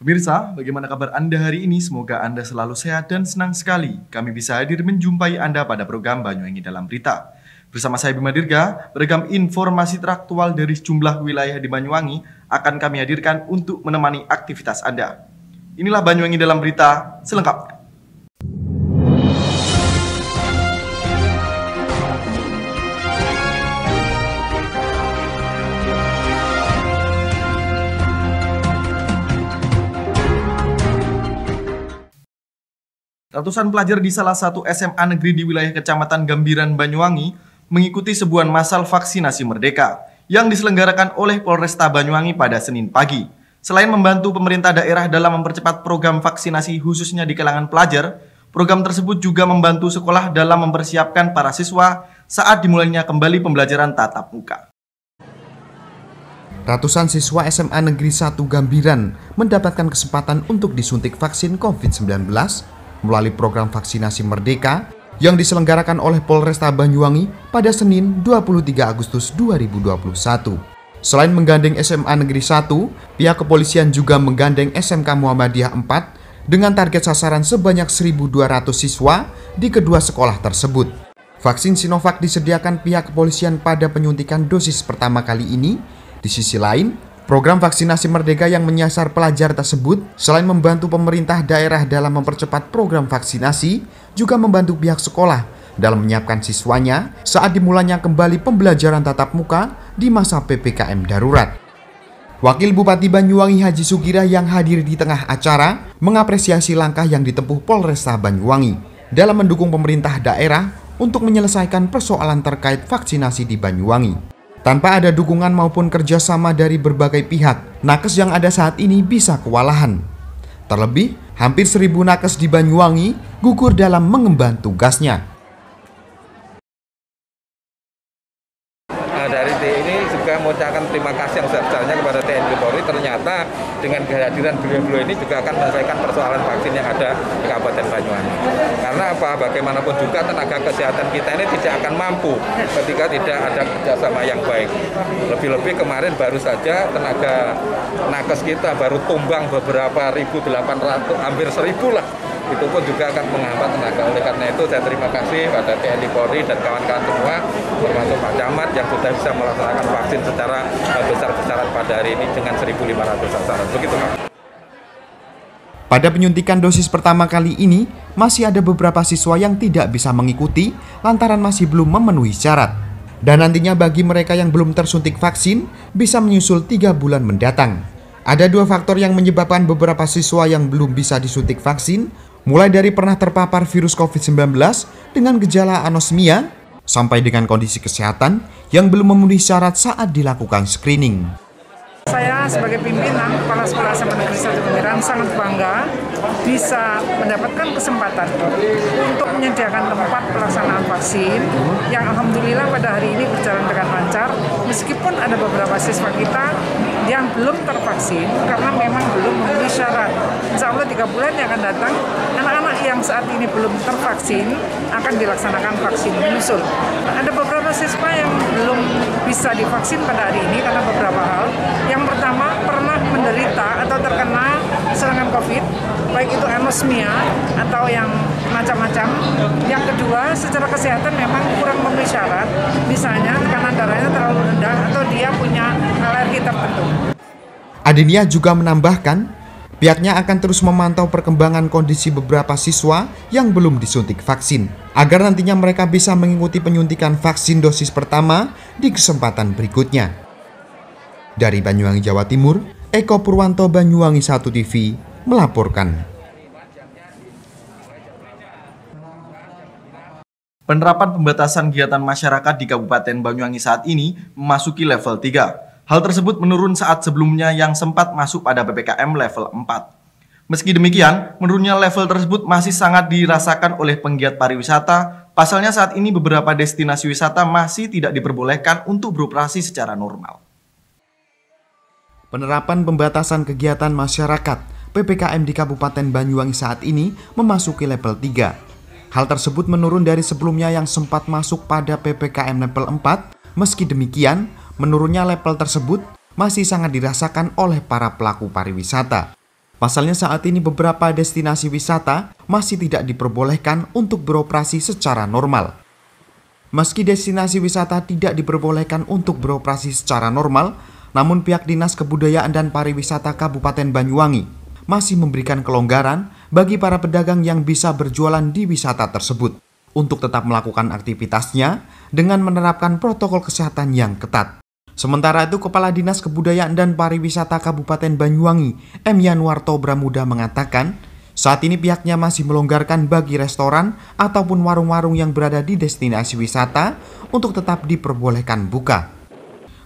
Pemirsa, bagaimana kabar Anda hari ini? Semoga Anda selalu sehat dan senang sekali kami bisa hadir menjumpai Anda pada program Banyuwangi Dalam Berita. Bersama saya Bima Dirga, beragam informasi teraktual dari sejumlah wilayah di Banyuwangi akan kami hadirkan untuk menemani aktivitas Anda. Inilah Banyuwangi Dalam Berita selengkapnya. Ratusan pelajar di salah satu SMA negeri di wilayah Kecamatan Gambiran, Banyuwangi mengikuti sebuah masal vaksinasi Merdeka yang diselenggarakan oleh Polresta Banyuwangi pada Senin pagi. Selain membantu pemerintah daerah dalam mempercepat program vaksinasi khususnya di kalangan pelajar, program tersebut juga membantu sekolah dalam mempersiapkan para siswa saat dimulainya kembali pembelajaran tatap muka. Ratusan siswa SMA Negeri 1 Gambiran mendapatkan kesempatan untuk disuntik vaksin COVID-19 melalui program vaksinasi Merdeka yang diselenggarakan oleh Polresta Banyuwangi pada Senin 23 Agustus 2021. Selain menggandeng SMA Negeri 1, pihak kepolisian juga menggandeng SMK Muhammadiyah 4 dengan target sasaran sebanyak 1.200 siswa di kedua sekolah tersebut. Vaksin Sinovac disediakan pihak kepolisian pada penyuntikan dosis pertama kali ini. Di sisi lain, program vaksinasi Merdeka yang menyasar pelajar tersebut selain membantu pemerintah daerah dalam mempercepat program vaksinasi, juga membantu pihak sekolah dalam menyiapkan siswanya saat dimulainya kembali pembelajaran tatap muka di masa PPKM darurat. Wakil Bupati Banyuwangi Haji Sukirah yang hadir di tengah acara mengapresiasi langkah yang ditempuh Polresta Banyuwangi dalam mendukung pemerintah daerah untuk menyelesaikan persoalan terkait vaksinasi di Banyuwangi. Tanpa ada dukungan maupun kerjasama dari berbagai pihak, nakes yang ada saat ini bisa kewalahan. Terlebih, hampir 1.000 nakes di Banyuwangi gugur dalam mengemban tugasnya. Dari ini juga mengucapkan terima kasih yang sebesar-besarnya kepada TNI Polri. Ternyata dengan kehadiran beliau-beliau ini juga akan menyelesaikan persoalan vaksin yang ada di Kabupaten Banyuwangi. Karena apa? Bagaimanapun juga tenaga kesehatan kita ini tidak akan mampu ketika tidak ada kerjasama yang baik. Lebih-lebih kemarin baru saja tenaga nakes kita baru tumbang beberapa 1.800, hampir 1.000 lah. Itu pun juga akan menghambat tenaga. Oleh karena itu saya terima kasih pada TNI Polri dan kawan-kawan semua, termasuk Pak Camat yang sudah bisa melaksanakan vaksin secara besar-besaran pada hari ini dengan 1.500 sasaran. Begitu Pak. Pada penyuntikan dosis pertama kali ini, masih ada beberapa siswa yang tidak bisa mengikuti lantaran masih belum memenuhi syarat. Dan nantinya bagi mereka yang belum tersuntik vaksin, bisa menyusul 3 bulan mendatang. Ada 2 faktor yang menyebabkan beberapa siswa yang belum bisa disuntik vaksin, mulai dari pernah terpapar virus COVID-19 dengan gejala anosmia, sampai dengan kondisi kesehatan yang belum memenuhi syarat saat dilakukan screening. Saya sebagai pimpinan Kepala Sekolah SMA Negeri 1 Gambiran sangat bangga bisa mendapatkan kesempatan untuk menyediakan tempat pelaksanaan vaksin yang alhamdulillah pada hari ini berjalan dengan lancar, meskipun ada beberapa siswa kita yang belum tervaksin karena memang belum memenuhi syarat. Insya Allah 3 bulan yang akan datang, anak-anak yang saat ini belum tervaksin akan dilaksanakan vaksin menyusul. Ada beberapa siswa yang belum bisa divaksin pada hari ini karena beberapa hal. Yang pertama, pernah menderita atau terkena serangan COVID, baik itu anosmia atau yang macam-macam. Yang kedua, secara kesehatan memang kurang memenuhi syarat, misalnya tekanan darahnya terlalu rendah atau dia punya alergi tertentu. Adinia juga menambahkan, pihaknya akan terus memantau perkembangan kondisi beberapa siswa yang belum disuntik vaksin, agar nantinya mereka bisa mengikuti penyuntikan vaksin dosis pertama di kesempatan berikutnya. Dari Banyuwangi, Jawa Timur, Eko Purwanto, Banyuwangi 1 TV, melaporkan. Penerapan pembatasan kegiatan masyarakat di Kabupaten Banyuwangi saat ini memasuki level 3. Hal tersebut menurun saat sebelumnya yang sempat masuk pada PPKM level 4. Meski demikian, menurunnya level tersebut masih sangat dirasakan oleh penggiat pariwisata. Pasalnya saat ini beberapa destinasi wisata masih tidak diperbolehkan untuk beroperasi secara normal. Penerapan pembatasan kegiatan masyarakat PPKM di Kabupaten Banyuwangi saat ini memasuki level 3. Hal tersebut menurun dari sebelumnya yang sempat masuk pada PPKM level 4. Meski demikian, menurunnya level tersebut masih sangat dirasakan oleh para pelaku pariwisata. Pasalnya saat ini beberapa destinasi wisata masih tidak diperbolehkan untuk beroperasi secara normal. Meski destinasi wisata tidak diperbolehkan untuk beroperasi secara normal, namun pihak Dinas Kebudayaan dan Pariwisata Kabupaten Banyuwangi masih memberikan kelonggaran bagi para pedagang yang bisa berjualan di wisata tersebut untuk tetap melakukan aktivitasnya dengan menerapkan protokol kesehatan yang ketat. Sementara itu, Kepala Dinas Kebudayaan dan Pariwisata Kabupaten Banyuwangi, M. Yanwarto Bramuda mengatakan, saat ini pihaknya masih melonggarkan bagi restoran ataupun warung-warung yang berada di destinasi wisata untuk tetap diperbolehkan buka.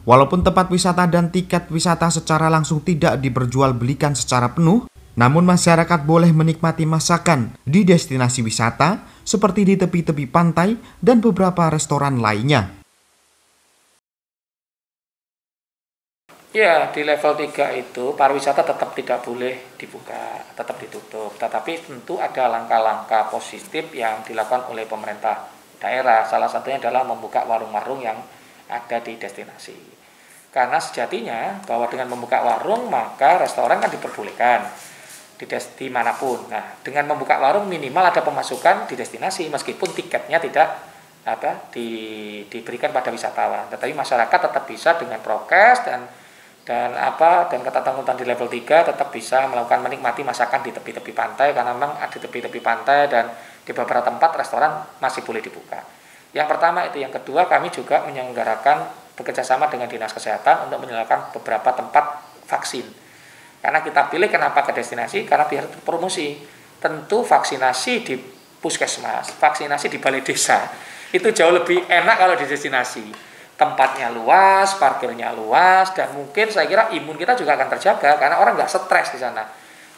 Walaupun tempat wisata dan tiket wisata secara langsung tidak diperjualbelikan secara penuh, namun masyarakat boleh menikmati masakan di destinasi wisata seperti di tepi-tepi pantai dan beberapa restoran lainnya. Ya, di level 3 itu pariwisata tetap tidak boleh dibuka, tetap ditutup. Tetapi tentu ada langkah-langkah positif yang dilakukan oleh pemerintah daerah. Salah satunya adalah membuka warung-warung yang ada di destinasi. Karena sejatinya bahwa dengan membuka warung maka restoran kan diperbolehkan di manapun. Nah, dengan membuka warung minimal ada pemasukan di destinasi meskipun tiketnya tidak diberikan pada wisatawan. Tetapi masyarakat tetap bisa dengan prokes dan ketentuan di level 3 tetap bisa melakukan menikmati masakan di tepi-tepi pantai karena memang di tepi-tepi pantai dan di beberapa tempat restoran masih boleh dibuka. Yang pertama itu, yang kedua kami juga menyelenggarakan bekerjasama dengan Dinas Kesehatan untuk menyelenggarakan beberapa tempat vaksin. Karena kita pilih kenapa ke destinasi karena biar promosi. Tentu vaksinasi di puskesmas, vaksinasi di balai desa itu jauh lebih enak kalau di destinasi. Tempatnya luas, parkirnya luas, dan mungkin saya kira imun kita juga akan terjaga karena orang nggak stres di sana.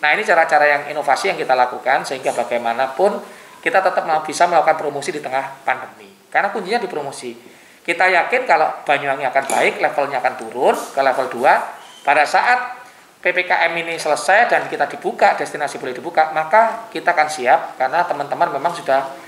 Nah, ini cara-cara yang inovasi yang kita lakukan sehingga bagaimanapun kita tetap bisa melakukan promosi di tengah pandemi. Karena kuncinya di promosi. Kita yakin kalau Banyuwangi akan baik, levelnya akan turun ke level 2. Pada saat PPKM ini selesai dan kita dibuka, destinasi boleh dibuka, maka kita akan siap karena teman-teman memang sudah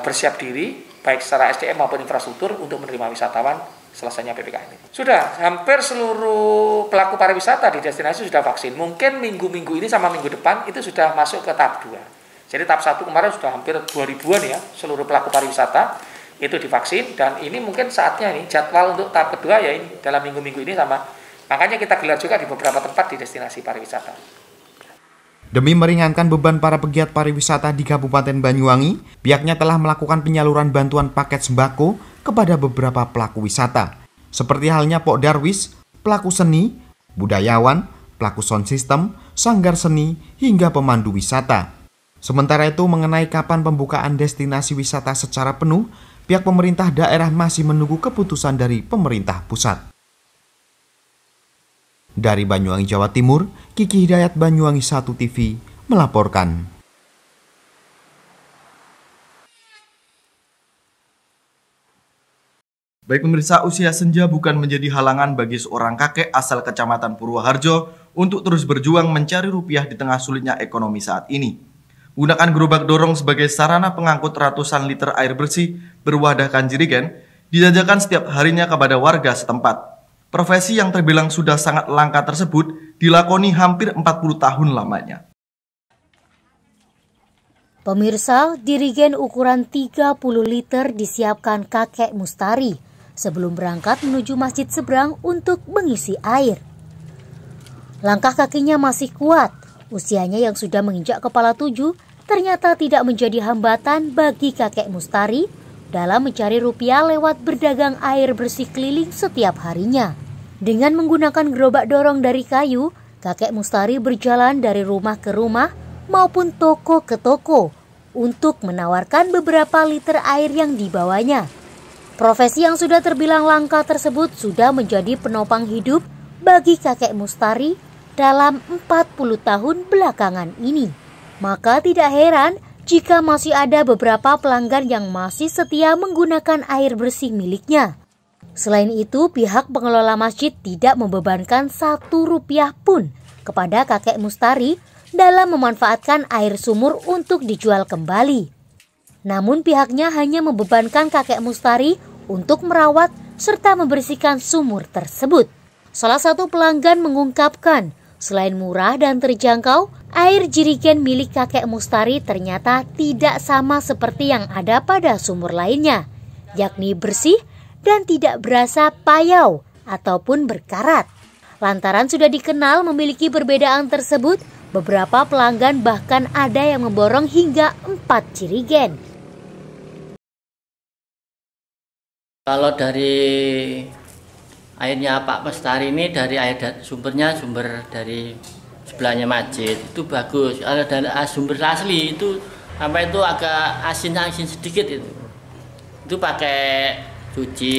bersiap diri baik secara SDM maupun infrastruktur untuk menerima wisatawan selesainya PPKM ini. Sudah hampir seluruh pelaku pariwisata di destinasi sudah vaksin. Mungkin minggu-minggu ini sama minggu depan itu sudah masuk ke tahap 2. Jadi tahap 1 kemarin sudah hampir 2000-an ya seluruh pelaku pariwisata itu divaksin, dan ini mungkin saatnya nih jadwal untuk tahap kedua ya ini dalam minggu-minggu ini sama. Makanya kita gelar juga di beberapa tempat di destinasi pariwisata. Demi meringankan beban para pegiat pariwisata di Kabupaten Banyuwangi, pihaknya telah melakukan penyaluran bantuan paket sembako kepada beberapa pelaku wisata, seperti halnya Pok Darwis, pelaku seni, budayawan, pelaku sound system, sanggar seni, hingga pemandu wisata. Sementara itu, mengenai kapan pembukaan destinasi wisata secara penuh, pihak pemerintah daerah masih menunggu keputusan dari pemerintah pusat. Dari Banyuwangi, Jawa Timur, Kiki Hidayat, Banyuwangi 1 TV melaporkan. Baik pemirsa, usia senja bukan menjadi halangan bagi seorang kakek asal Kecamatan Purwoharjo untuk terus berjuang mencari rupiah di tengah sulitnya ekonomi saat ini. Menggunakan gerobak dorong sebagai sarana pengangkut ratusan liter air bersih berwadahkan jerigen, dijajakan setiap harinya kepada warga setempat. Profesi yang terbilang sudah sangat langka tersebut dilakoni hampir 40 tahun lamanya. Pemirsa, jerigen ukuran 30 liter disiapkan kakek Mustari sebelum berangkat menuju masjid seberang untuk mengisi air. Langkah kakinya masih kuat, usianya yang sudah menginjak kepala 7 ternyata tidak menjadi hambatan bagi kakek Mustari dalam mencari rupiah lewat berdagang air bersih keliling setiap harinya. Dengan menggunakan gerobak dorong dari kayu, kakek Mustari berjalan dari rumah ke rumah maupun toko ke toko untuk menawarkan beberapa liter air yang dibawanya. Profesi yang sudah terbilang langka tersebut sudah menjadi penopang hidup bagi kakek Mustari dalam 40 tahun belakangan ini. Maka tidak heran jika masih ada beberapa pelanggan yang masih setia menggunakan air bersih miliknya. Selain itu, pihak pengelola masjid tidak membebankan Rp1 pun kepada kakek Mustari dalam memanfaatkan air sumur untuk dijual kembali. Namun pihaknya hanya membebankan kakek Mustari untuk merawat serta membersihkan sumur tersebut. Salah satu pelanggan mengungkapkan, Selain murah dan terjangkau, air jerigen milik kakek Mustari ternyata tidak sama seperti yang ada pada sumur lainnya, yakni bersih dan tidak berasa payau ataupun berkarat. Lantaran sudah dikenal memiliki perbedaan tersebut, beberapa pelanggan bahkan ada yang memborong hingga 4 jerigen. Kalau dari airnya Pak Mustari ini dari sumber dari sebelahnya masjid itu bagus. Kalau dari sumber asli itu sampai itu agak asin sedikit itu pakai cuci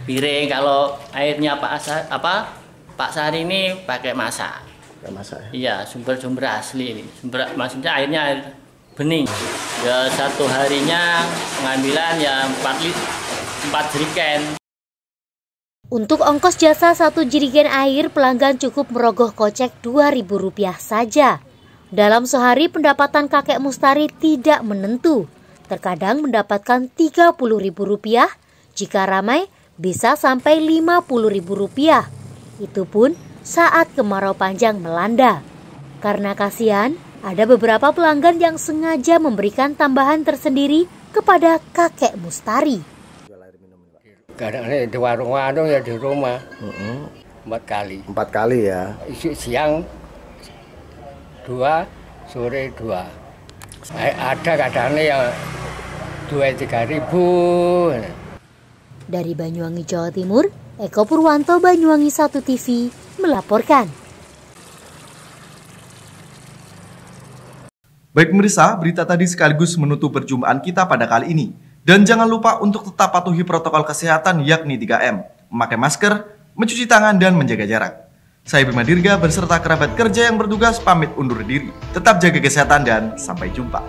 piring. Kalau airnya Pak Sari ini pakai masak. Iya, sumber asli ini. Maksudnya airnya air bening. Ya satu harinya pengambilan ya 4 jerigen. Untuk ongkos jasa 1 jerigen air, pelanggan cukup merogoh kocek Rp2.000 saja. Dalam sehari pendapatan kakek Mustari tidak menentu. Terkadang mendapatkan Rp30.000, jika ramai bisa sampai Rp50.000. Itu pun saat kemarau panjang melanda. Karena kasihan, ada beberapa pelanggan yang sengaja memberikan tambahan tersendiri kepada kakek Mustari. Kadang di warung-warung ya di rumah 4 kali. 4 kali ya. Siang 2, sore 2. Ada kadang-kadang yang 2-3 ribu. Dari Banyuwangi, Jawa Timur, Eko Purwanto, Banyuwangi 1 TV melaporkan. Baik pemirsa, berita tadi sekaligus menutup perjumpaan kita pada kali ini. Dan jangan lupa untuk tetap patuhi protokol kesehatan yakni 3M, memakai masker, mencuci tangan, dan menjaga jarak. Saya Bima Dirga beserta kerabat kerja yang bertugas pamit undur diri. Tetap jaga kesehatan dan sampai jumpa.